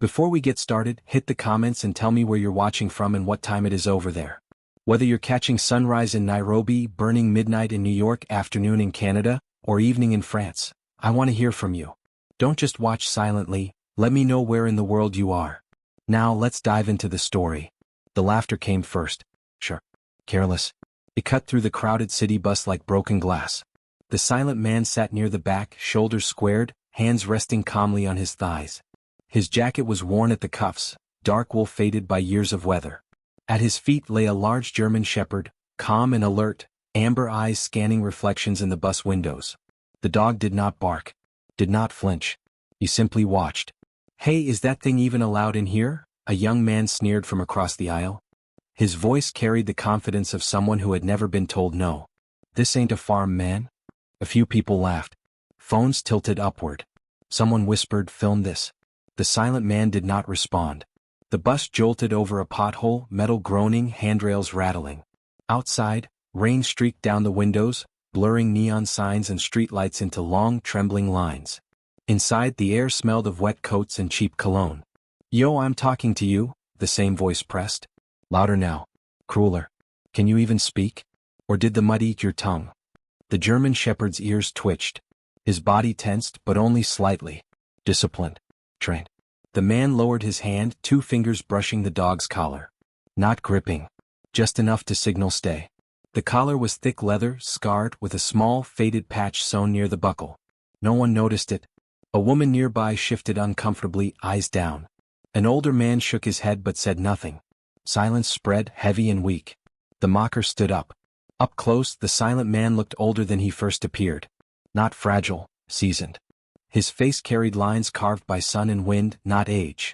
Before we get started, hit the comments and tell me where you're watching from and what time it is over there. Whether you're catching sunrise in Nairobi, burning midnight in New York, afternoon in Canada, or evening in France, I want to hear from you. Don't just watch silently, let me know where in the world you are. Now let's dive into the story. The laughter came first. Sure. Careless. It cut through the crowded city bus like broken glass. The silent man sat near the back, shoulders squared, hands resting calmly on his thighs. His jacket was worn at the cuffs, dark wool faded by years of weather. At his feet lay a large German shepherd, calm and alert, amber eyes scanning reflections in the bus windows. The dog did not bark, did not flinch. He simply watched. "Hey, is that thing even allowed in here?" a young man sneered from across the aisle. His voice carried the confidence of someone who had never been told no. "This ain't a farm, man." A few people laughed. Phones tilted upward. Someone whispered, "Film this." The silent man did not respond. The bus jolted over a pothole, metal groaning, handrails rattling. Outside, rain streaked down the windows, blurring neon signs and streetlights into long, trembling lines. Inside, the air smelled of wet coats and cheap cologne. "Yo, I'm talking to you," the same voice pressed. Louder now. Crueler. "Can you even speak? Or did the mud eat your tongue?" The German shepherd's ears twitched. His body tensed, but only slightly. Disciplined. Trained. The man lowered his hand, 2 fingers brushing the dog's collar. Not gripping. Just enough to signal stay. The collar was thick leather, scarred, with a small, faded patch sewn near the buckle. No one noticed it. A woman nearby shifted uncomfortably, eyes down. An older man shook his head but said nothing. Silence spread, heavy and weak. The mocker stood up. Up close, the silent man looked older than he first appeared. Not fragile, seasoned. His face carried lines carved by sun and wind, not age.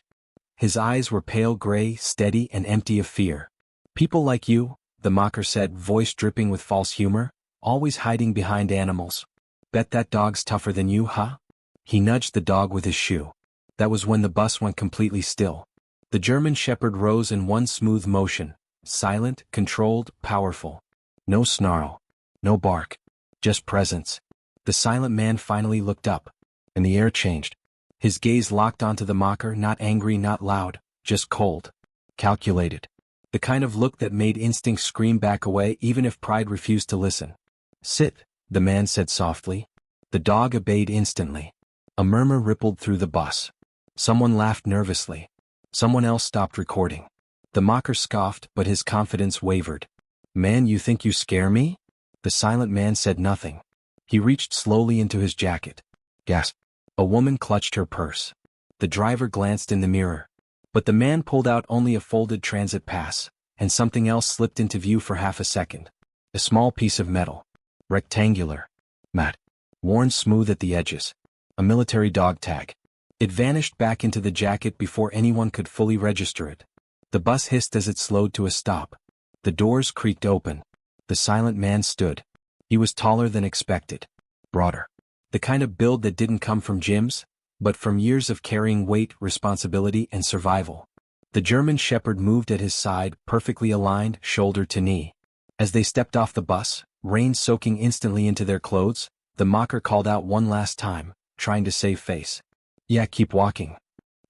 His eyes were pale gray, steady and empty of fear. "People like you," the mocker said, voice dripping with false humor, "always hiding behind animals. Bet that dog's tougher than you, huh?" He nudged the dog with his shoe. That was when the bus went completely still. The German shepherd rose in one smooth motion, silent, controlled, powerful. No snarl. No bark. Just presence. The silent man finally looked up, and the air changed. His gaze locked onto the mocker, not angry, not loud, just cold. Calculated. The kind of look that made instinct scream back away even if pride refused to listen. "Sit," the man said softly. The dog obeyed instantly. A murmur rippled through the bus. Someone laughed nervously. Someone else stopped recording. The mocker scoffed, but his confidence wavered. "Man, you think you scare me?" The silent man said nothing. He reached slowly into his jacket. Gasp. A woman clutched her purse. The driver glanced in the mirror. But the man pulled out only a folded transit pass, and something else slipped into view for half a second. A small piece of metal. Rectangular. Matte. Worn smooth at the edges. A military dog tag. It vanished back into the jacket before anyone could fully register it. The bus hissed as it slowed to a stop. The doors creaked open. The silent man stood. He was taller than expected. Broader. The kind of build that didn't come from gyms, but from years of carrying weight, responsibility, and survival. The German shepherd moved at his side, perfectly aligned, shoulder to knee. As they stepped off the bus, rain soaking instantly into their clothes, the mocker called out one last time, trying to save face. "Yeah, keep walking."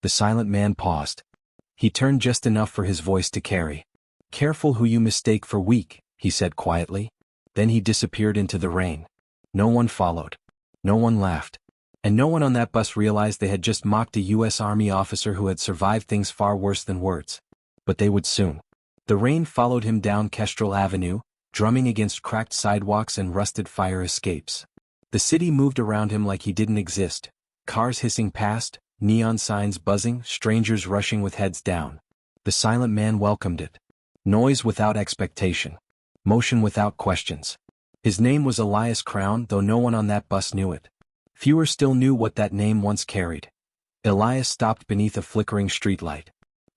The silent man paused. He turned just enough for his voice to carry. "Careful who you mistake for weak," he said quietly. Then he disappeared into the rain. No one followed. No one laughed. And no one on that bus realized they had just mocked a U.S. Army officer who had survived things far worse than words. But they would soon. The rain followed him down Kestrel Avenue, drumming against cracked sidewalks and rusted fire escapes. The city moved around him like he didn't exist. Cars hissing past, neon signs buzzing, strangers rushing with heads down. The silent man welcomed it. Noise without expectation. Motion without questions. His name was Elias Crown, though no one on that bus knew it. Fewer still knew what that name once carried. Elias stopped beneath a flickering streetlight.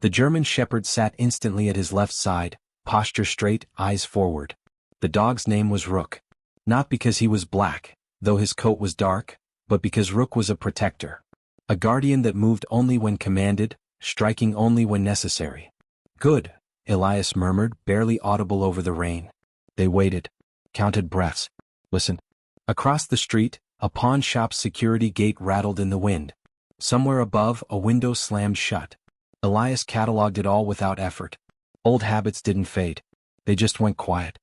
The German shepherd sat instantly at his left side, posture straight, eyes forward. The dog's name was Rook. Not because he was black, though his coat was dark, but because Rook was a protector. A guardian that moved only when commanded, striking only when necessary. "Good," Elias murmured, barely audible over the rain. They waited. Counted breaths. Listen. Across the street, a pawn shop's security gate rattled in the wind. Somewhere above, a window slammed shut. Elias catalogued it all without effort. Old habits didn't fade. They just went quiet.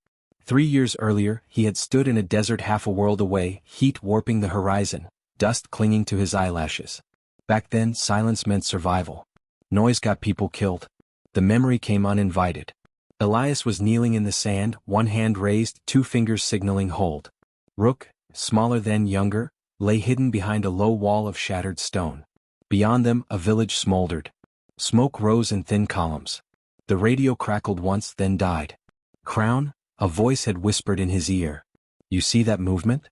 3 years earlier, he had stood in a desert half a world away, heat warping the horizon, dust clinging to his eyelashes. Back then, silence meant survival. Noise got people killed. The memory came uninvited. Elias was kneeling in the sand, one hand raised, two fingers signaling hold. Rook, smaller than younger, lay hidden behind a low wall of shattered stone. Beyond them, a village smoldered. Smoke rose in thin columns. The radio crackled once, then died. Crown, a voice had whispered in his ear. You see that movement?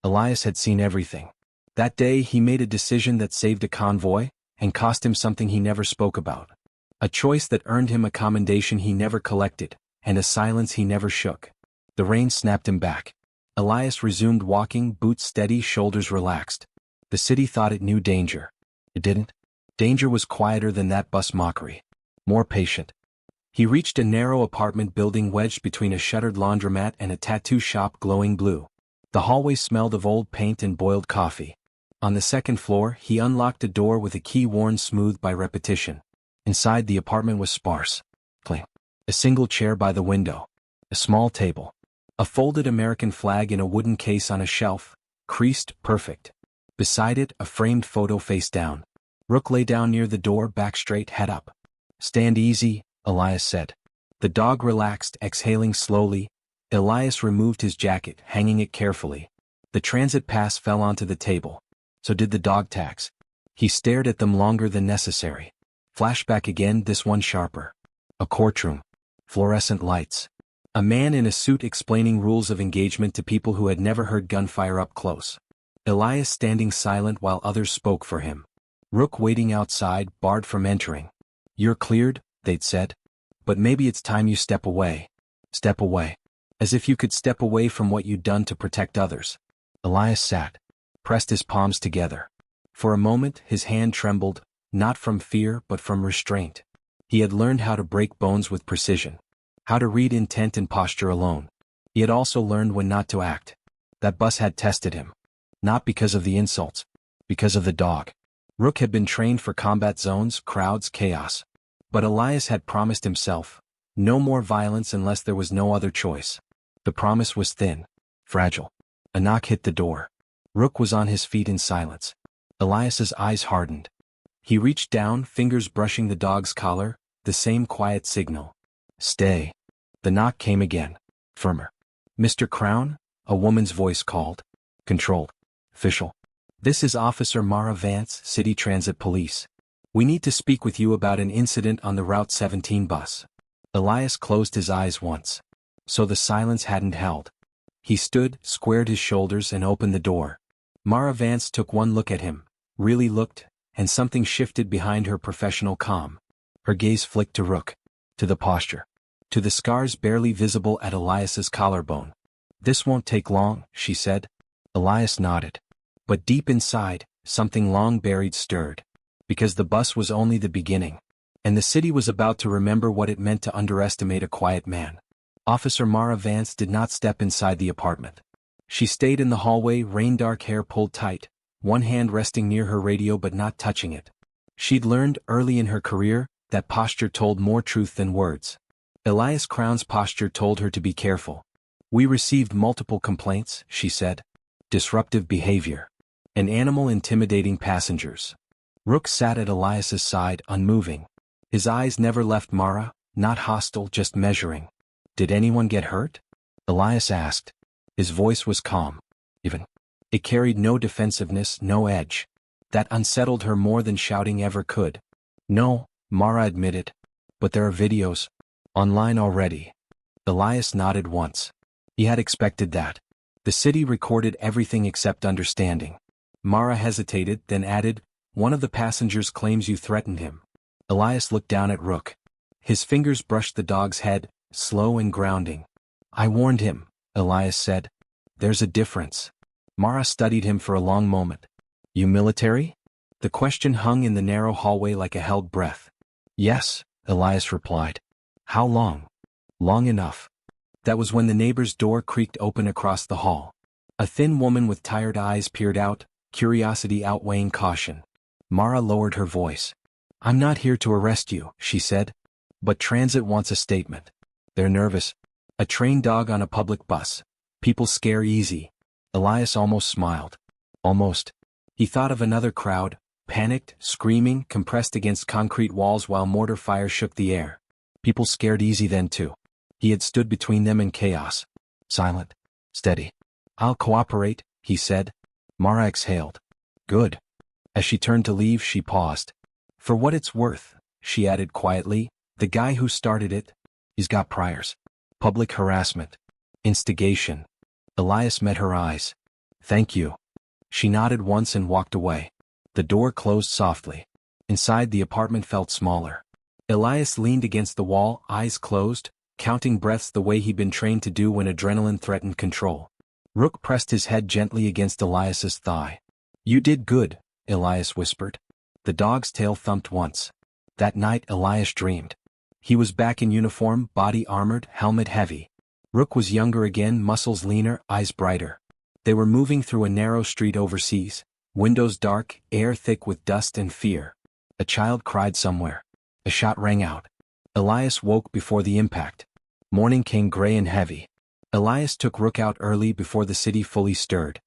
Elias had seen everything. That day he made a decision that saved a convoy, and cost him something he never spoke about. A choice that earned him a commendation he never collected, and a silence he never shook. The rain snapped him back. Elias resumed walking, boots steady, shoulders relaxed. The city thought it knew danger. It didn't. Danger was quieter than that bus mockery. More patient. He reached a narrow apartment building wedged between a shuttered laundromat and a tattoo shop glowing blue. The hallway smelled of old paint and boiled coffee. On the second floor, he unlocked a door with a key worn smooth by repetition. Inside, the apartment was sparse. Cling. A single chair by the window. A small table. A folded American flag in a wooden case on a shelf, creased, perfect. Beside it, a framed photo face down. Rook lay down near the door, back straight, head up. Stand easy, Elias said. The dog relaxed, exhaling slowly. Elias removed his jacket, hanging it carefully. The transit pass fell onto the table. So did the dog tags. He stared at them longer than necessary. Flashback again, this one sharper. A courtroom. Fluorescent lights. A man in a suit explaining rules of engagement to people who had never heard gunfire up close. Elias standing silent while others spoke for him. Rook waiting outside, barred from entering. You're cleared, they'd said. But maybe it's time you step away. Step away. As if you could step away from what you'd done to protect others. Elias sat. Pressed his palms together. For a moment, his hand trembled, not from fear but from restraint. He had learned how to break bones with precision. How to read intent and posture alone. He had also learned when not to act. That bus had tested him. Not because of the insults. Because of the dog. Rook had been trained for combat zones, crowds, chaos. But Elias had promised himself, no more violence unless there was no other choice. The promise was thin. Fragile. A knock hit the door. Rook was on his feet in silence. Elias's eyes hardened. He reached down, fingers brushing the dog's collar, the same quiet signal. Stay. The knock came again. Firmer. Mr. Crown? A woman's voice called. Controlled. Official. This is Officer Mara Vance, City Transit Police. We need to speak with you about an incident on the Route 17 bus. Elias closed his eyes once. So the silence hadn't held. He stood, squared his shoulders, and opened the door. Mara Vance took one look at him, really looked, and something shifted behind her professional calm. Her gaze flicked to Rook. To the posture. To the scars barely visible at Elias's collarbone. This won't take long, she said. Elias nodded. But deep inside, something long buried stirred. Because the bus was only the beginning. And the city was about to remember what it meant to underestimate a quiet man. Officer Mara Vance did not step inside the apartment. She stayed in the hallway, rain-dark hair pulled tight, one hand resting near her radio but not touching it. She'd learned early in her career that posture told more truth than words. Elias Crown's posture told her to be careful. We received multiple complaints, she said. Disruptive behavior. An animal intimidating passengers. Rook sat at Elias's side, unmoving. His eyes never left Mara, not hostile, just measuring. Did anyone get hurt? Elias asked. His voice was calm. Even. It carried no defensiveness, no edge. That unsettled her more than shouting ever could. No, Mara admitted. But there are videos. Online already. Elias nodded once. He had expected that. The city recorded everything except understanding. Mara hesitated, then added, one of the passengers claims you threatened him. Elias looked down at Rook. His fingers brushed the dog's head, slow and grounding. I warned him, Elias said. There's a difference. Mara studied him for a long moment. You military? The question hung in the narrow hallway like a held breath. Yes, Elias replied. How long? Long enough. That was when the neighbor's door creaked open across the hall. A thin woman with tired eyes peered out, curiosity outweighing caution. Mara lowered her voice. I'm not here to arrest you, she said. But transit wants a statement. They're nervous. A trained dog on a public bus. People scare easy. Elias almost smiled. Almost. He thought of another crowd, panicked, screaming, compressed against concrete walls while mortar fire shook the air. People scared easy then too. He had stood between them and chaos. Silent. Steady. I'll cooperate, he said. Mara exhaled. Good. As she turned to leave, she paused. For what it's worth, she added quietly, the guy who started it, he's got priors. Public harassment. Instigation. Elias met her eyes. Thank you. She nodded once and walked away. The door closed softly. Inside, the apartment felt smaller. Elias leaned against the wall, eyes closed, counting breaths the way he'd been trained to do when adrenaline threatened control. Rook pressed his head gently against Elias's thigh. You did good, Elias whispered. The dog's tail thumped once. That night Elias dreamed. He was back in uniform, body armored, helmet heavy. Rook was younger again, muscles leaner, eyes brighter. They were moving through a narrow street overseas, windows dark, air thick with dust and fear. A child cried somewhere. A shot rang out. Elias woke before the impact. Morning came gray and heavy. Elias took Rook out early before the city fully stirred.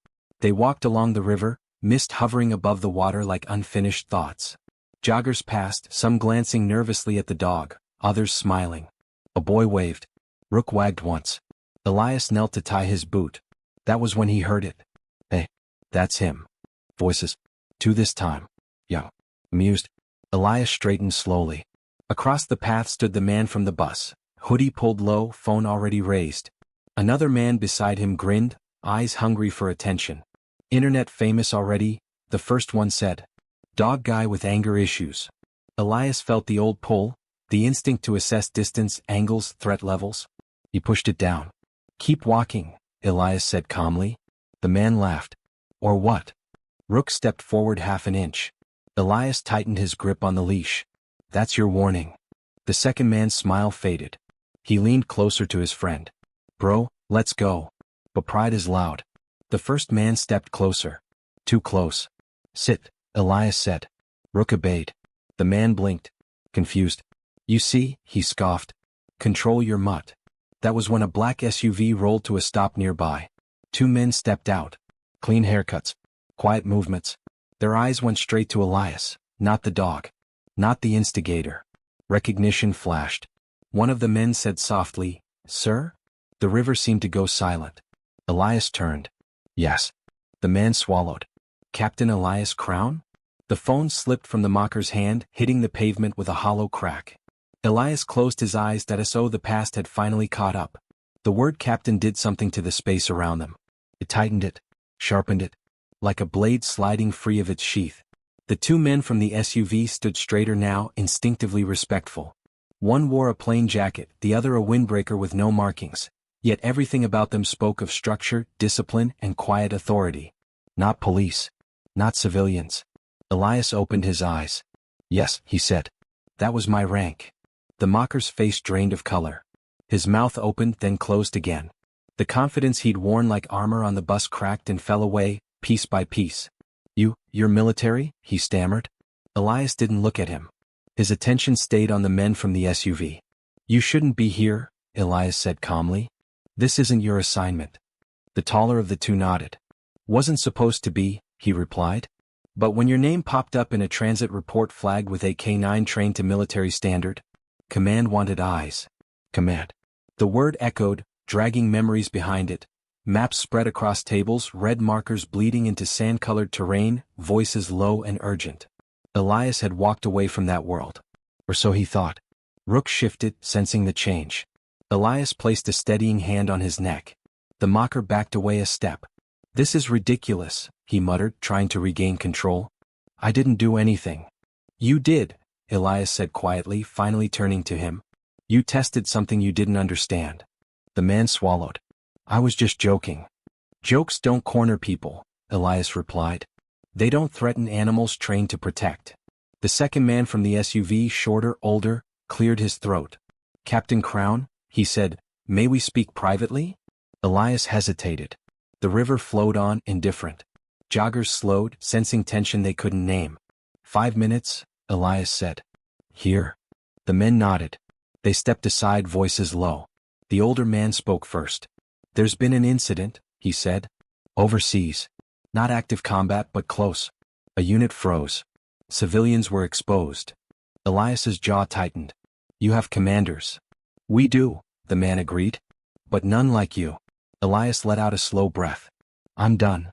They walked along the river, mist hovering above the water like unfinished thoughts. Joggers passed, some glancing nervously at the dog, others smiling. A boy waved. Rook wagged once. Elias knelt to tie his boot. That was when he heard it. Hey, that's him. Voices. Two this time. Young. Amused. Elias straightened slowly. Across the path stood the man from the bus, hoodie pulled low, phone already raised. Another man beside him grinned, eyes hungry for attention. Internet famous already, the first one said. Dog guy with anger issues. Elias felt the old pull, the instinct to assess distance, angles, threat levels. He pushed it down. Keep walking, Elias said calmly. The man laughed. Or what? Rook stepped forward half an inch. Elias tightened his grip on the leash. That's your warning. The second man's smile faded. He leaned closer to his friend. Bro, let's go. But pride is loud. The first man stepped closer. Too close. Sit, Elias said. Rook obeyed. The man blinked. Confused. You see, he scoffed. Control your mutt. That was when a black SUV rolled to a stop nearby. Two men stepped out. Clean haircuts. Quiet movements. Their eyes went straight to Elias, not the dog. Not the instigator. Recognition flashed. One of the men said softly, Sir? The river seemed to go silent. Elias turned. Yes. The man swallowed. Captain Elias Crown? The phone slipped from the mocker's hand, hitting the pavement with a hollow crack. Elias closed his eyes that as though the past had finally caught up. The word captain did something to the space around them. It tightened it, sharpened it, like a blade sliding free of its sheath. The two men from the SUV stood straighter now, instinctively respectful. One wore a plain jacket, the other a windbreaker with no markings, yet everything about them spoke of structure, discipline, and quiet authority. Not police. Not civilians. Elias opened his eyes. Yes, he said. That was my rank. The mocker's face drained of color. His mouth opened then closed again. The confidence he'd worn like armor on the bus cracked and fell away, piece by piece. You're military? He stammered. Elias didn't look at him. His attention stayed on the men from the SUV. You shouldn't be here, Elias said calmly. This isn't your assignment. The taller of the two nodded. Wasn't supposed to be, he replied. But when your name popped up in a transit report flagged with a K9 trained to military standard, command wanted eyes. Command. The word echoed, dragging memories behind it. Maps spread across tables, red markers bleeding into sand-colored terrain, voices low and urgent. Elias had walked away from that world. Or so he thought. Rook shifted, sensing the change. Elias placed a steadying hand on his neck. The mocker backed away a step. This is ridiculous, he muttered, trying to regain control. I didn't do anything. You did, Elias said quietly, finally turning to him. You tested something you didn't understand. The man swallowed. I was just joking. Jokes don't corner people, Elias replied. They don't threaten animals trained to protect. The second man from the SUV, shorter, older, cleared his throat. Captain Crown, he said, may we speak privately? Elias hesitated. The river flowed on, indifferent. Joggers slowed, sensing tension they couldn't name. 5 minutes, Elias said. Here. The men nodded. They stepped aside, voices low. The older man spoke first. There's been an incident, he said. Overseas. Not active combat but close. A unit froze. Civilians were exposed. Elias's jaw tightened. You have commanders. We do, the man agreed. But none like you. Elias let out a slow breath. I'm done.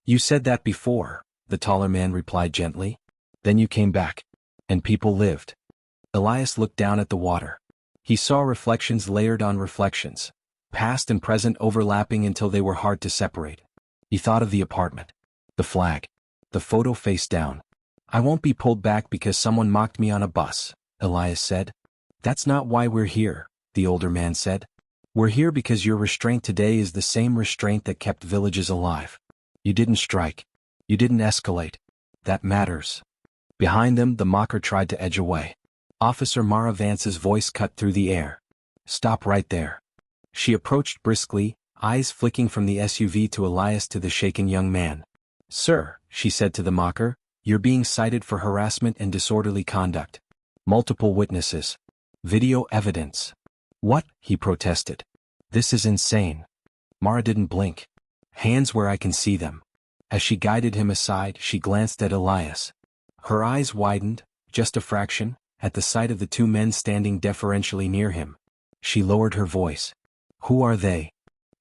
You said that before, the taller man replied gently. Then you came back. And people lived. Elias looked down at the water. He saw reflections layered on reflections, past and present overlapping until they were hard to separate. He thought of the apartment. The flag. The photo face down. I won't be pulled back because someone mocked me on a bus, Elias said. That's not why we're here, the older man said. We're here because your restraint today is the same restraint that kept villages alive. You didn't strike. You didn't escalate. That matters. Behind them, the mocker tried to edge away. Officer Mara Vance's voice cut through the air. Stop right there. She approached briskly, eyes flicking from the SUV to Elias to the shaken young man. Sir, she said to the mocker, you're being cited for harassment and disorderly conduct. Multiple witnesses. Video evidence. What? He protested. This is insane. Mara didn't blink. Hands where I can see them. As she guided him aside, she glanced at Elias. Her eyes widened, just a fraction, at the sight of the two men standing deferentially near him. She lowered her voice. Who are they?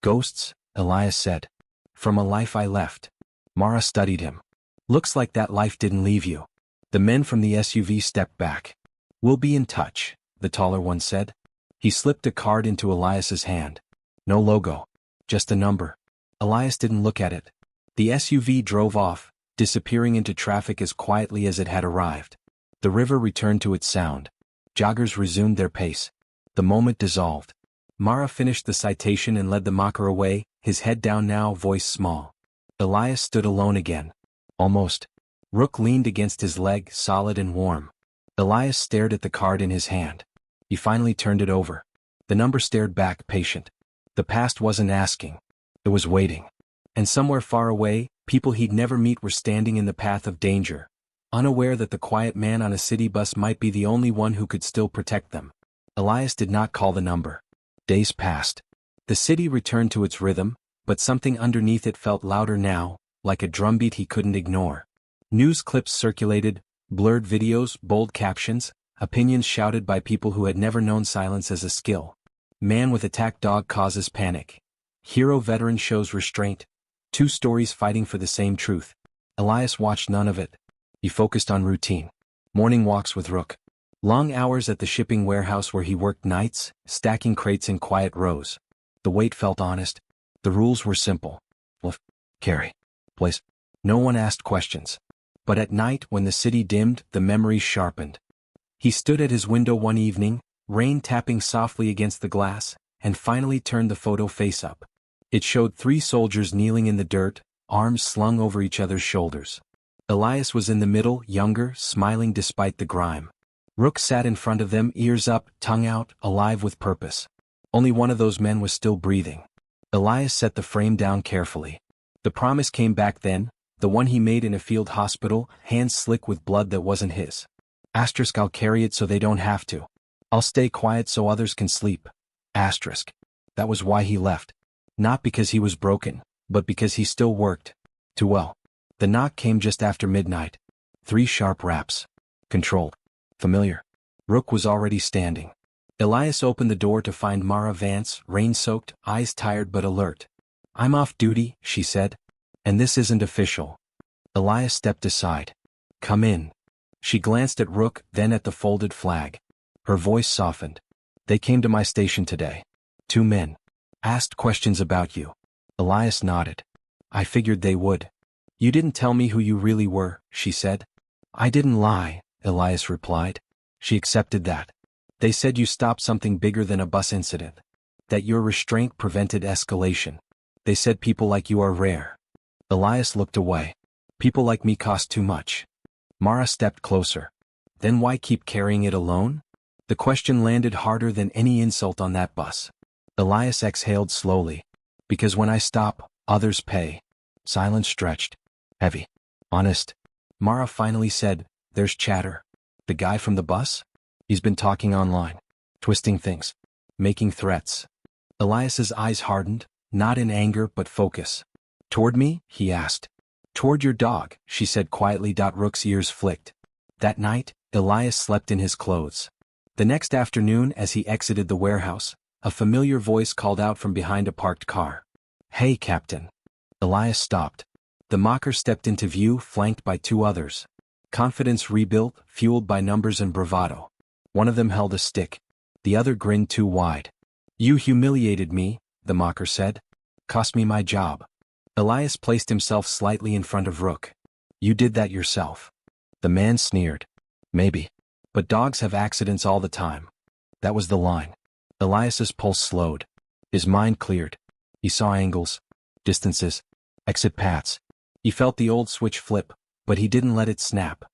Ghosts, Elias said. From a life I left. Mara studied him. Looks like that life didn't leave you. The men from the SUV stepped back. We'll be in touch, the taller one said. He slipped a card into Elias's hand. No logo. Just a number. Elias didn't look at it. The SUV drove off, disappearing into traffic as quietly as it had arrived. The river returned to its sound. Joggers resumed their pace. The moment dissolved. Mara finished the citation and led the mocker away, his head down now, voice small. Elias stood alone again. Almost. Rook leaned against his leg, solid and warm. Elias stared at the card in his hand. He finally turned it over. The number stared back, patient. The past wasn't asking. It was waiting. And somewhere far away, people he'd never meet were standing in the path of danger, unaware that the quiet man on a city bus might be the only one who could still protect them. Elias did not call the number. Days passed. The city returned to its rhythm, but something underneath it felt louder now, like a drumbeat he couldn't ignore. News clips circulated, blurred videos, bold captions, opinions shouted by people who had never known silence as a skill. Man with attacked dog causes panic. Hero veteran shows restraint. Two stories fighting for the same truth. Elias watched none of it. He focused on routine. Morning walks with Rook. Long hours at the shipping warehouse where he worked nights, stacking crates in quiet rows. The weight felt honest. The rules were simple. Lift, carry, place. No one asked questions. But at night, when the city dimmed, the memories sharpened. He stood at his window one evening, rain tapping softly against the glass, and finally turned the photo face up. It showed 3 soldiers kneeling in the dirt, arms slung over each other's shoulders. Elias was in the middle, younger, smiling despite the grime. Rook sat in front of them, ears up, tongue out, alive with purpose. Only one of those men was still breathing. Elias set the frame down carefully. The promise came back then, the one he made in a field hospital, hands slick with blood that wasn't his. Asterisk, I'll carry it so they don't have to. I'll stay quiet so others can sleep. Asterisk. That was why he left. Not because he was broken, but because he still worked. Too well. The knock came just after midnight. 3 sharp raps. Controlled. Familiar. Rook was already standing. Elias opened the door to find Mara Vance, rain-soaked, eyes tired but alert. I'm off duty, she said. And this isn't official. Elias stepped aside. Come in. She glanced at Rook, then at the folded flag. Her voice softened. They came to my station today. 2 men. Asked questions about you. Elias nodded. I figured they would. You didn't tell me who you really were, she said. I didn't lie, Elias replied. She accepted that. They said you stopped something bigger than a bus incident. That your restraint prevented escalation. They said people like you are rare. Elias looked away. People like me cost too much. Mara stepped closer. Then why keep carrying it alone? The question landed harder than any insult on that bus. Elias exhaled slowly. Because when I stop, others pay. Silence stretched. Heavy. Honest. Mara finally said, There's Chatter. The guy from the bus? He's been talking online. Twisting things. Making threats. Elias's eyes hardened, not in anger but focus. Toward me? He asked. Toward your dog, she said quietly. Rook's ears flicked. That night, Elias slept in his clothes. The next afternoon, as he exited the warehouse, a familiar voice called out from behind a parked car. Hey, Captain. Elias stopped. The mocker stepped into view, flanked by two others. Confidence rebuilt, fueled by numbers and bravado. One of them held a stick. The other grinned too wide. You humiliated me, the mocker said. Cost me my job. Elias placed himself slightly in front of Rook. You did that yourself. The man sneered. Maybe. But dogs have accidents all the time. That was the line. Elias's pulse slowed. His mind cleared. He saw angles, distances, exit paths. He felt the old switch flip, but he didn't let it snap.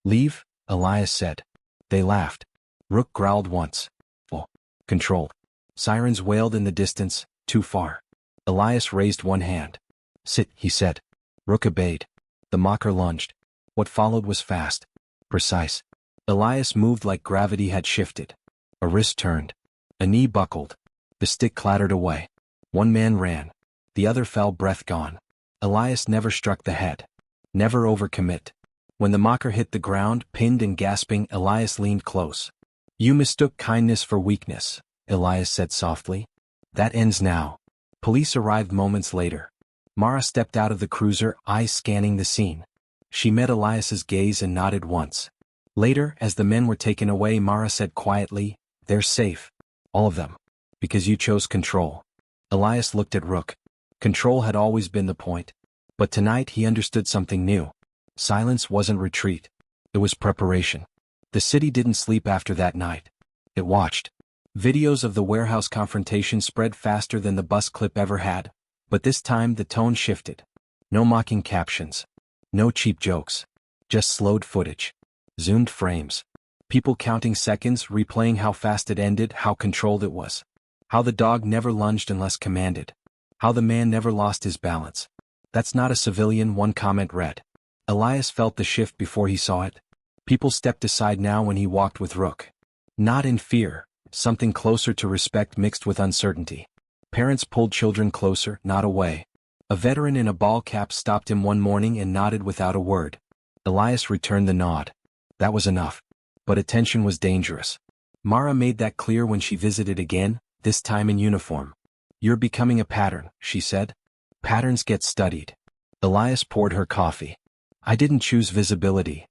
Leave, Elias said. They laughed. Rook growled once. Oh. Controlled. Sirens wailed in the distance, too far. Elias raised one hand. Sit, he said. Rook obeyed. The mocker lunged. What followed was fast. Precise. Elias moved like gravity had shifted. A wrist turned. A knee buckled. The stick clattered away. One man ran. The other fell, breath gone. Elias never struck the head. Never overcommit. When the mocker hit the ground, pinned and gasping, Elias leaned close. You mistook kindness for weakness, Elias said softly. That ends now. Police arrived moments later. Mara stepped out of the cruiser, eyes scanning the scene. She met Elias's gaze and nodded once. Later, as the men were taken away, Mara said quietly, They're safe. All of them. Because you chose control. Elias looked at Rook. Control had always been the point. But tonight he understood something new. Silence wasn't retreat. It was preparation. The city didn't sleep after that night. It watched. Videos of the warehouse confrontation spread faster than the bus clip ever had, but this time the tone shifted. No mocking captions. No cheap jokes. Just slowed footage. Zoomed frames. People counting seconds, replaying how fast it ended, how controlled it was. How the dog never lunged unless commanded. How the man never lost his balance. That's not a civilian, one comment read. Elias felt the shift before he saw it. People stepped aside now when he walked with Rook. Not in fear, something closer to respect mixed with uncertainty. Parents pulled children closer, not away. A veteran in a ball cap stopped him one morning and nodded without a word. Elias returned the nod. That was enough. But attention was dangerous. Mara made that clear when she visited again, this time in uniform. You're becoming a pattern, she said. Patterns get studied. Elias poured her coffee. I didn't choose visibility.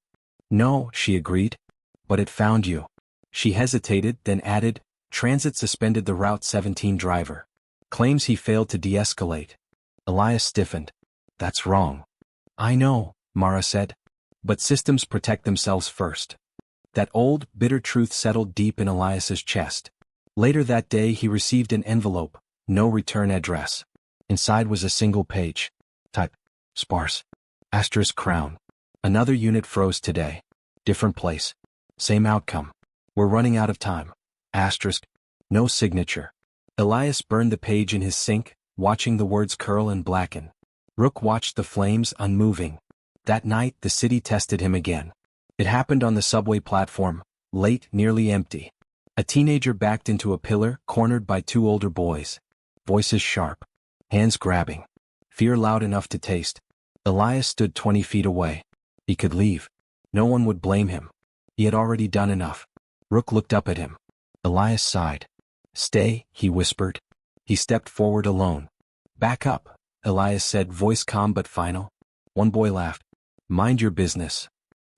No, she agreed. But it found you. She hesitated, then added, Transit suspended the Route 17 driver. Claims he failed to de-escalate. Elias stiffened. That's wrong. I know, Mara said. But systems protect themselves first. That old, bitter truth settled deep in Elias's chest. Later that day he received an envelope, no return address. Inside was a single page. Type. Sparse. Asterisk crown. Another unit froze today. Different place. Same outcome. We're running out of time. Asterisk. No signature. Elias burned the page in his sink, watching the words curl and blacken. Rook watched the flames, unmoving. That night the city tested him again. It happened on the subway platform, late, nearly empty. A teenager backed into a pillar, cornered by two older boys. Voices sharp. Hands grabbing. Fear loud enough to taste. Elias stood 20 feet away. He could leave. No one would blame him. He had already done enough. Rook looked up at him. Elias sighed. Stay, he whispered. He stepped forward alone. Back up, Elias said, voice calm but final. One boy laughed. Mind your business.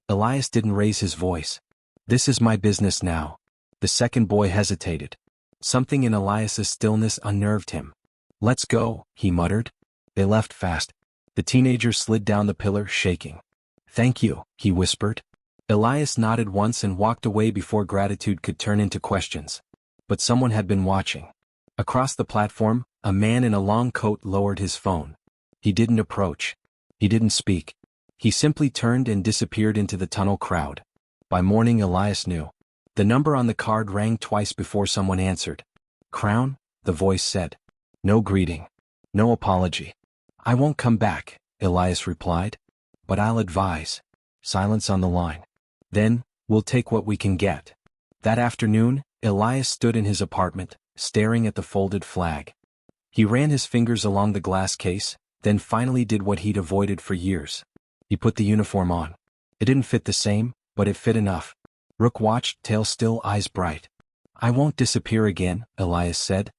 Elias didn't raise his voice. This is my business now. The second boy hesitated. Something in Elias's stillness unnerved him. Let's go, he muttered. They left fast. The teenager slid down the pillar, shaking. Thank you, he whispered. Elias nodded once and walked away before gratitude could turn into questions. But someone had been watching. Across the platform, a man in a long coat lowered his phone. He didn't approach. He didn't speak. He simply turned and disappeared into the tunnel crowd. By morning Elias knew. The number on the card rang twice before someone answered. Crown, the voice said. No greeting. No apology. I won't come back, Elias replied. But I'll advise. Silence on the line. Then, we'll take what we can get. That afternoon, Elias stood in his apartment, staring at the folded flag. He ran his fingers along the glass case, then finally did what he'd avoided for years. He put the uniform on. It didn't fit the same, but it fit enough. Rook watched, tail still, eyes bright. I won't disappear again, Elias said.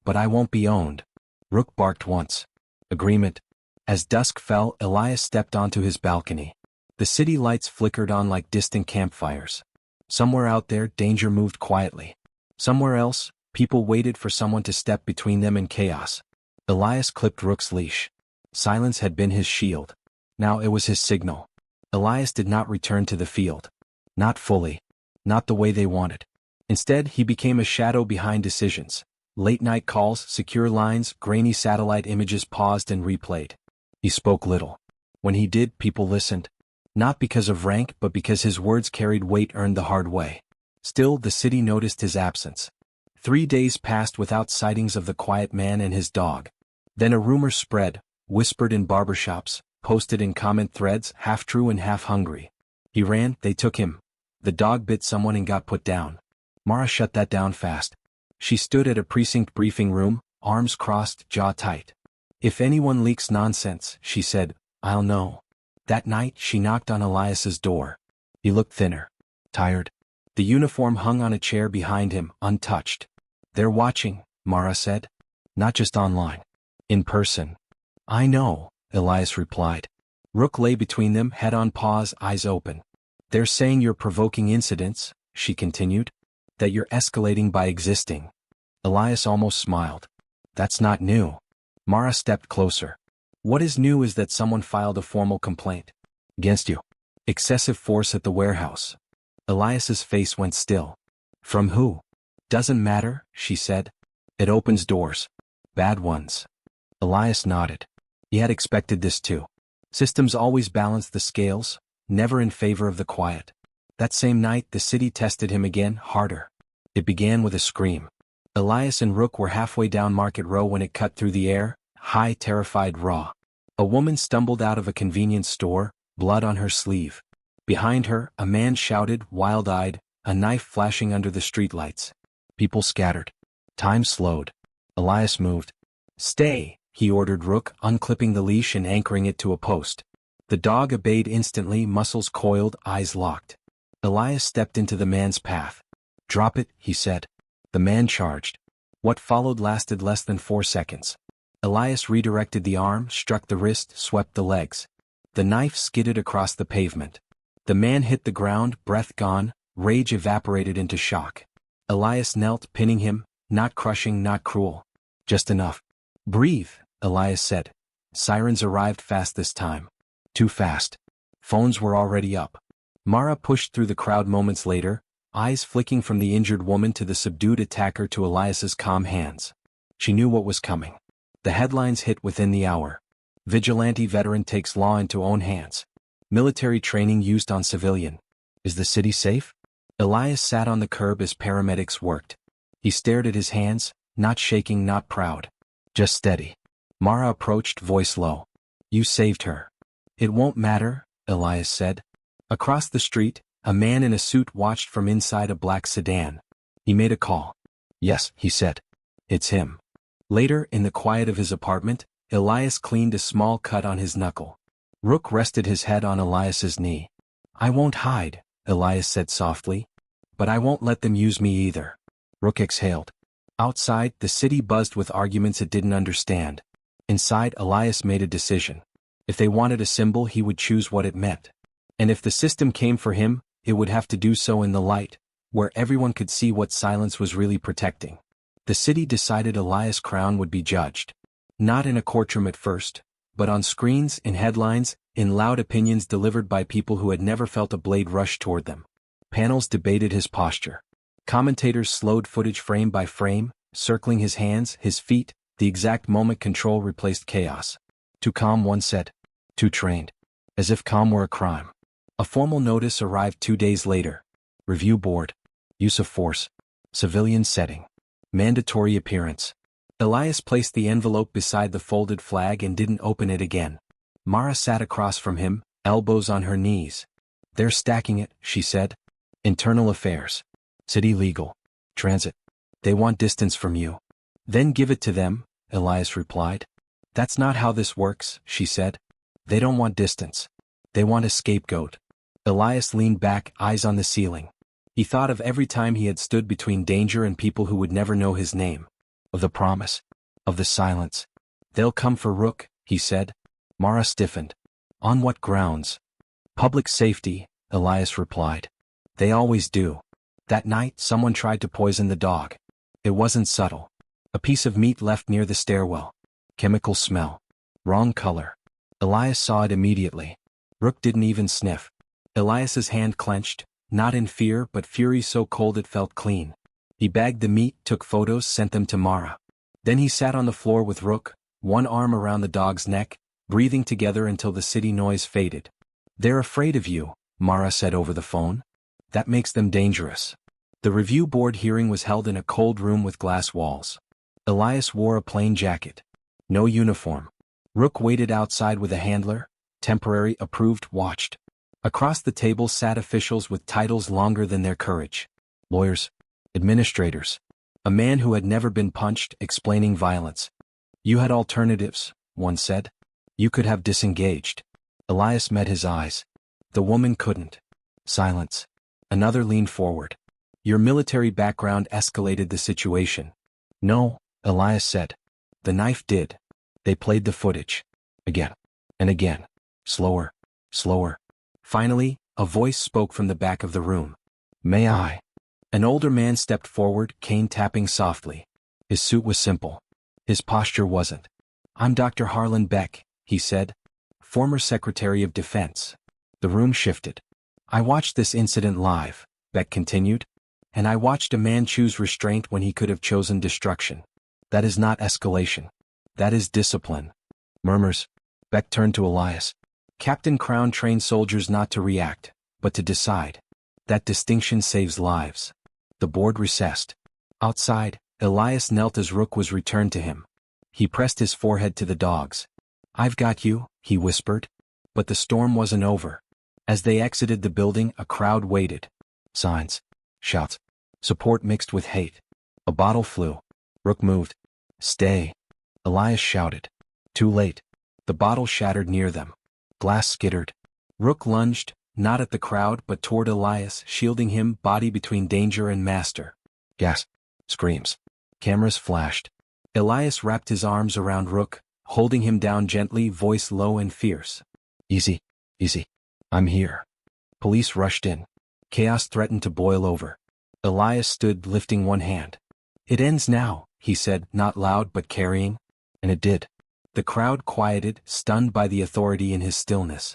But I won't be owned. Rook barked once. Agreement. As dusk fell, Elias stepped onto his balcony. The city lights flickered on like distant campfires. Somewhere out there, danger moved quietly. Somewhere else, people waited for someone to step between them and chaos. Elias clipped Rook's leash. Silence had been his shield. Now it was his signal. Elias did not return to the field. Not fully. Not the way they wanted. Instead, he became a shadow behind decisions. Late-night calls, secure lines, grainy satellite images paused and replayed. He spoke little. When he did, people listened. Not because of rank, but because his words carried weight earned the hard way. Still, the city noticed his absence. 3 days passed without sightings of the quiet man and his dog. Then a rumor spread, whispered in barbershops, posted in comment threads, half true and half hungry. He ran, they took him. The dog bit someone and got put down. Mara shut that down fast. She stood at a precinct briefing room, arms crossed, jaw tight. If anyone leaks nonsense, she said, I'll know. That night, she knocked on Elias's door. He looked thinner. Tired. The uniform hung on a chair behind him, untouched. They're watching, Mara said. Not just online. In person. I know, Elias replied. Rook lay between them, head on paws, eyes open. They're saying you're provoking incidents, she continued. That you're escalating by existing. Elias almost smiled. That's not new. Mara stepped closer. What is new is that someone filed a formal complaint. Against you. Excessive force at the warehouse. Elias's face went still. From who? Doesn't matter, she said. It opens doors. Bad ones. Elias nodded. He had expected this too. Systems always balance the scales, never in favor of the quiet. That same night, the city tested him again, harder. It began with a scream. Elias and Rook were halfway down Market Row when it cut through the air, high, terrified, raw. A woman stumbled out of a convenience store, blood on her sleeve. Behind her, a man shouted, wild-eyed, a knife flashing under the streetlights. People scattered. Time slowed. Elias moved. Stay, he ordered Rook, unclipping the leash and anchoring it to a post. The dog obeyed instantly, muscles coiled, eyes locked. Elias stepped into the man's path. Drop it, he said. The man charged. What followed lasted less than 4 seconds. Elias redirected the arm, struck the wrist, swept the legs. The knife skidded across the pavement. The man hit the ground, breath gone, rage evaporated into shock. Elias knelt, pinning him, not crushing, not cruel. Just enough. Breathe, Elias said. Sirens arrived fast this time. Too fast. Phones were already up. Mara pushed through the crowd moments later, eyes flicking from the injured woman to the subdued attacker to Elias's calm hands. She knew what was coming. The headlines hit within the hour. Vigilante veteran takes law into own hands. Military training used on civilian. Is the city safe? Elias sat on the curb as paramedics worked. He stared at his hands, not shaking, not proud. Just steady. Mara approached, voice low. You saved her. It won't matter, Elias said. Across the street, a man in a suit watched from inside a black sedan. He made a call. Yes, he said. It's him. Later, in the quiet of his apartment, Elias cleaned a small cut on his knuckle. Rook rested his head on Elias's knee. I won't hide, Elias said softly. But I won't let them use me either. Rook exhaled. Outside, the city buzzed with arguments it didn't understand. Inside, Elias made a decision. If they wanted a symbol, he would choose what it meant. And if the system came for him, it would have to do so in the light, where everyone could see what silence was really protecting. The city decided Elias' crown would be judged. Not in a courtroom at first, but on screens, in headlines, in loud opinions delivered by people who had never felt a blade rush toward them. Panels debated his posture. Commentators slowed footage frame by frame, circling his hands, his feet, the exact moment control replaced chaos. Too calm, one said. Too trained. As if calm were a crime. A formal notice arrived 2 days later. Review board. Use of force. Civilian setting. Mandatory appearance. Elias placed the envelope beside the folded flag and didn't open it again. Mara sat across from him, elbows on her knees. They're stacking it, she said. Internal affairs. City legal. Transit. They want distance from you. Then give it to them, Elias replied. That's not how this works, she said. They don't want distance. They want a scapegoat. Elias leaned back, eyes on the ceiling. He thought of every time he had stood between danger and people who would never know his name. Of the promise. Of the silence. They'll come for Rook, he said. Mara stiffened. On what grounds? Public safety, Elias replied. They always do. That night, someone tried to poison the dog. It wasn't subtle. A piece of meat left near the stairwell. Chemical smell. Wrong color. Elias saw it immediately. Rook didn't even sniff. Elias's hand clenched, not in fear but fury so cold it felt clean. He bagged the meat, took photos, sent them to Mara. Then he sat on the floor with Rook, one arm around the dog's neck, breathing together until the city noise faded. They're afraid of you, Mara said over the phone. That makes them dangerous. The review board hearing was held in a cold room with glass walls. Elias wore a plain jacket. No uniform. Rook waited outside with a handler, temporary, approved, watched. Across the table sat officials with titles longer than their courage. Lawyers. Administrators. A man who had never been punched, explaining violence. You had alternatives, one said. You could have disengaged. Elias met his eyes. The woman couldn't. Silence. Another leaned forward. Your military background escalated the situation. No, Elias said. The knife did. They played the footage. Again. And again. Slower. Slower. Finally, a voice spoke from the back of the room. May I? An older man stepped forward, cane tapping softly. His suit was simple. His posture wasn't. I'm Dr. Harlan Beck, he said. Former Secretary of Defense. The room shifted. I watched this incident live, Beck continued. And I watched a man choose restraint when he could have chosen destruction. That is not escalation. That is discipline. Murmurs. Beck turned to Elias. Captain Crown trained soldiers not to react, but to decide. That distinction saves lives. The board recessed. Outside, Elias knelt as Rook was returned to him. He pressed his forehead to the dog's. I've got you, he whispered. But the storm wasn't over. As they exited the building, a crowd waited. Signs. Shouts. Support mixed with hate. A bottle flew. Rook moved. Stay. Elias shouted. Too late. The bottle shattered near them. Glass skittered. Rook lunged, not at the crowd but toward Elias, shielding him, body between danger and master. Gas. Screams. Cameras flashed. Elias wrapped his arms around Rook, holding him down gently, voice low and fierce. Easy. Easy. I'm here. Police rushed in. Chaos threatened to boil over. Elias stood, lifting one hand. It ends now, he said, not loud but carrying. And it did. The crowd quieted, stunned by the authority in his stillness.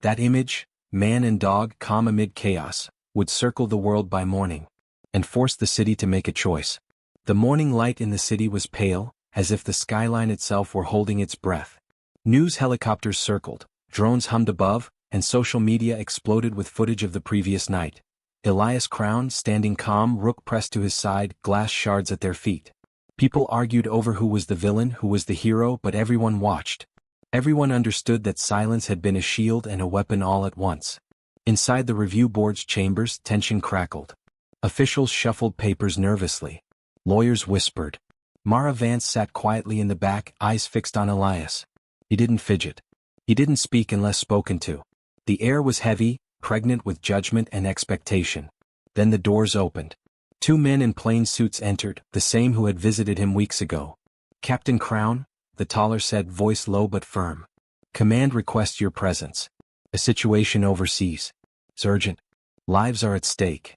That image, man and dog calm amid chaos, would circle the world by morning, and force the city to make a choice. The morning light in the city was pale, as if the skyline itself were holding its breath. News helicopters circled, drones hummed above, and social media exploded with footage of the previous night. Elias Crown standing calm, Rook pressed to his side, glass shards at their feet. People argued over who was the villain, who was the hero, but everyone watched. Everyone understood that silence had been a shield and a weapon all at once. Inside the review board's chambers, tension crackled. Officials shuffled papers nervously. Lawyers whispered. Mara Vance sat quietly in the back, eyes fixed on Elias. He didn't fidget. He didn't speak unless spoken to. The air was heavy, pregnant with judgment and expectation. Then the doors opened. 2 men in plain suits entered, the same who had visited him weeks ago. Captain Crown, the taller said, voice low but firm. Command requests your presence. A situation overseas. It's urgent. Lives are at stake.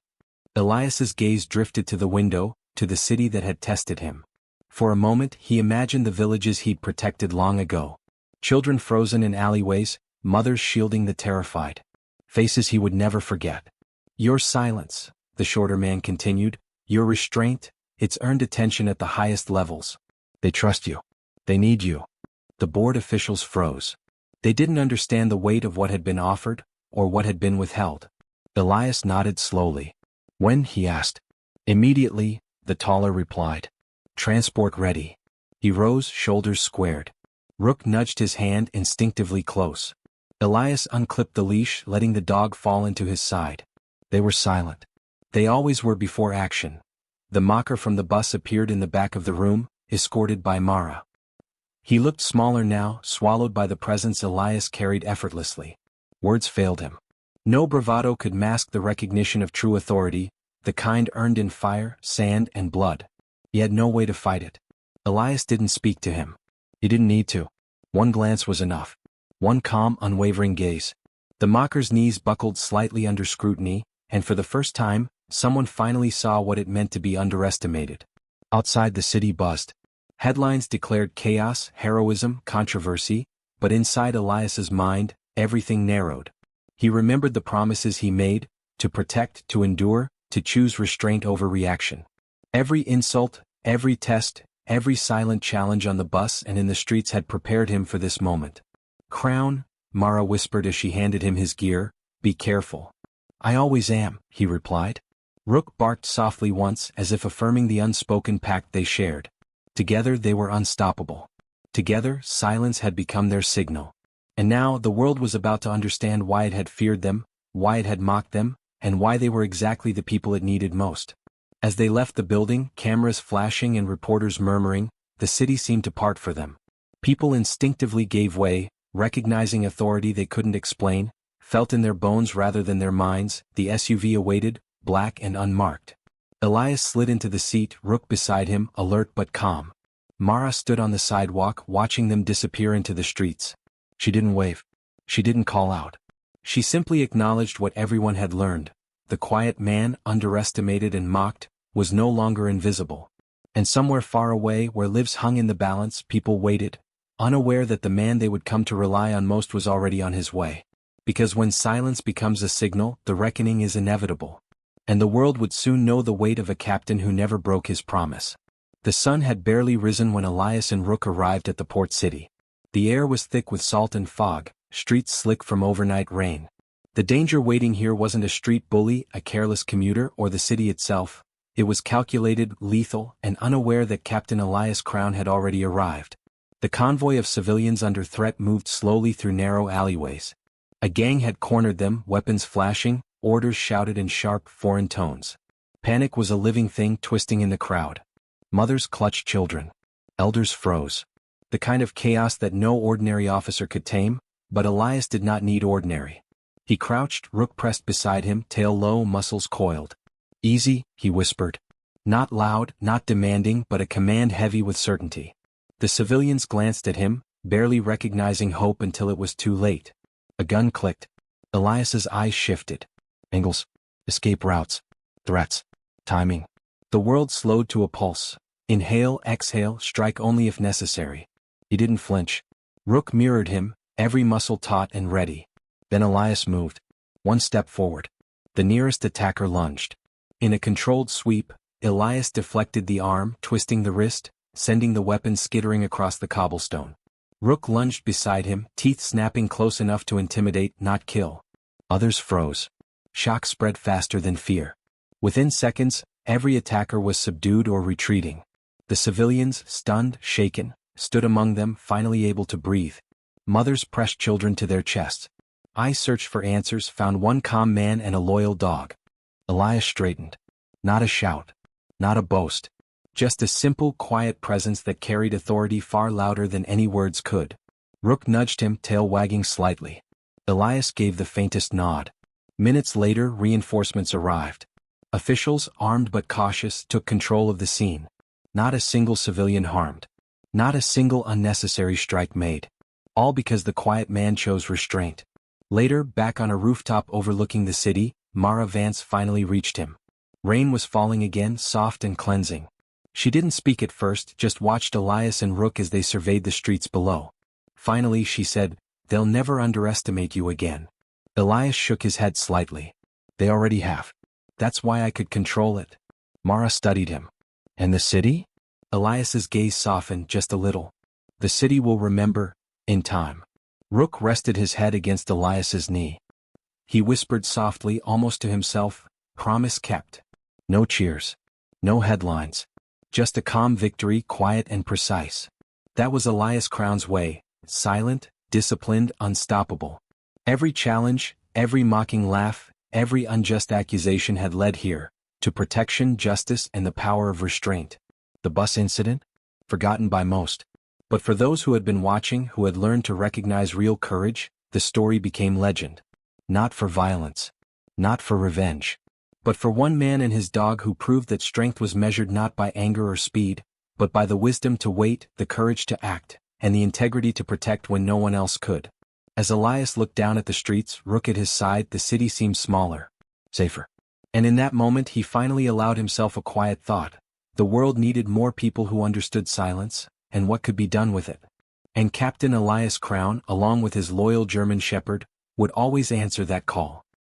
Elias's gaze drifted to the window, to the city that had tested him. For a moment he imagined the villages he'd protected long ago. Children frozen in alleyways, mothers shielding the terrified. Faces he would never forget. Your silence, the shorter man continued, your restraint, it's earned attention at the highest levels. They trust you. They need you. The board officials froze. They didn't understand the weight of what had been offered, or what had been withheld. Elias nodded slowly. When, he asked. Immediately, the taller replied. Transport ready. He rose, shoulders squared. Rook nudged his hand instinctively close. Elias unclipped the leash, letting the dog fall into his side. They were silent. They always were before action. The mocker from the bus appeared in the back of the room, escorted by Mara. He looked smaller now, swallowed by the presence Elias carried effortlessly. Words failed him. No bravado could mask the recognition of true authority, the kind earned in fire, sand, and blood. He had no way to fight it. Elias didn't speak to him. He didn't need to. One glance was enough. One calm, unwavering gaze. The mocker's knees buckled slightly under scrutiny, and for the first time, someone finally saw what it meant to be underestimated. Outside, the city buzzed. Headlines declared chaos, heroism, controversy, but inside Elias's mind, everything narrowed. He remembered the promises he made, to protect, to endure, to choose restraint over reaction. Every insult, every test, every silent challenge on the bus and in the streets had prepared him for this moment. "Crown," Mara whispered as she handed him his gear, "be careful." "I always am," he replied. Rook barked softly once, as if affirming the unspoken pact they shared. Together they were unstoppable. Together, silence had become their signal. And now the world was about to understand why it had feared them, why it had mocked them, and why they were exactly the people it needed most. As they left the building, cameras flashing and reporters murmuring, the city seemed to part for them. People instinctively gave way, recognizing authority they couldn't explain, felt in their bones rather than their minds. The SUV awaited, black and unmarked. Elias slid into the seat, Rook beside him, alert but calm. Mara stood on the sidewalk, watching them disappear into the streets. She didn't wave. She didn't call out. She simply acknowledged what everyone had learned. The quiet man, underestimated and mocked, was no longer invisible. And somewhere far away, where lives hung in the balance, people waited, unaware that the man they would come to rely on most was already on his way. Because when silence becomes a signal, the reckoning is inevitable. And the world would soon know the weight of a captain who never broke his promise. The sun had barely risen when Elias and Rook arrived at the port city. The air was thick with salt and fog, streets slick from overnight rain. The danger waiting here wasn't a street bully, a careless commuter, or the city itself. It was calculated, lethal, and unaware that Captain Elias Crown had already arrived. The convoy of civilians under threat moved slowly through narrow alleyways. A gang had cornered them, weapons flashing, orders shouted in sharp, foreign tones. Panic was a living thing twisting in the crowd. Mothers clutched children. Elders froze. The kind of chaos that no ordinary officer could tame, but Elias did not need ordinary. He crouched, Rook pressed beside him, tail low, muscles coiled. "Easy," he whispered. Not loud, not demanding, but a command heavy with certainty. The civilians glanced at him, barely recognizing hope until it was too late. A gun clicked. Elias's eyes shifted. Angles. Escape routes. Threats. Timing. The world slowed to a pulse. Inhale, exhale, strike only if necessary. He didn't flinch. Rook mirrored him, every muscle taut and ready. Then Elias moved. One step forward. The nearest attacker lunged. In a controlled sweep, Elias deflected the arm, twisting the wrist, sending the weapon skittering across the cobblestone. Rook lunged beside him, teeth snapping close enough to intimidate, not kill. Others froze. Shock spread faster than fear. Within seconds, every attacker was subdued or retreating. The civilians, stunned, shaken, stood among them, finally able to breathe. Mothers pressed children to their chests. Eyes searched for answers, found one calm man and a loyal dog. Elias straightened. Not a shout. Not a boast. Just a simple, quiet presence that carried authority far louder than any words could. Rook nudged him, tail wagging slightly. Elias gave the faintest nod. Minutes later, reinforcements arrived. Officials, armed but cautious, took control of the scene. Not a single civilian harmed. Not a single unnecessary strike made. All because the quiet man chose restraint. Later, back on a rooftop overlooking the city, Mara Vance finally reached him. Rain was falling again, soft and cleansing. She didn't speak at first, just watched Elias and Rook as they surveyed the streets below. Finally she said, "They'll never underestimate you again." Elias shook his head slightly. "They already have. That's why I could control it." Mara studied him. "And the city?" Elias's gaze softened just a little. "The city will remember, in time." Rook rested his head against Elias's knee. He whispered softly, almost to himself, "Promise kept." No cheers. No headlines. Just a calm victory, quiet and precise. That was Elias Crown's way, silent, disciplined, unstoppable. Every challenge, every mocking laugh, every unjust accusation had led here, to protection, justice, and the power of restraint. The bus incident? Forgotten by most. But for those who had been watching, who had learned to recognize real courage, the story became legend. Not for violence. Not for revenge. But for one man and his dog who proved that strength was measured not by anger or speed, but by the wisdom to wait, the courage to act, and the integrity to protect when no one else could. As Elias looked down at the streets, Rook at his side, the city seemed smaller, safer. And in that moment he finally allowed himself a quiet thought. The world needed more people who understood silence, and what could be done with it. And Captain Elias Crown, along with his loyal German shepherd, would always answer that call.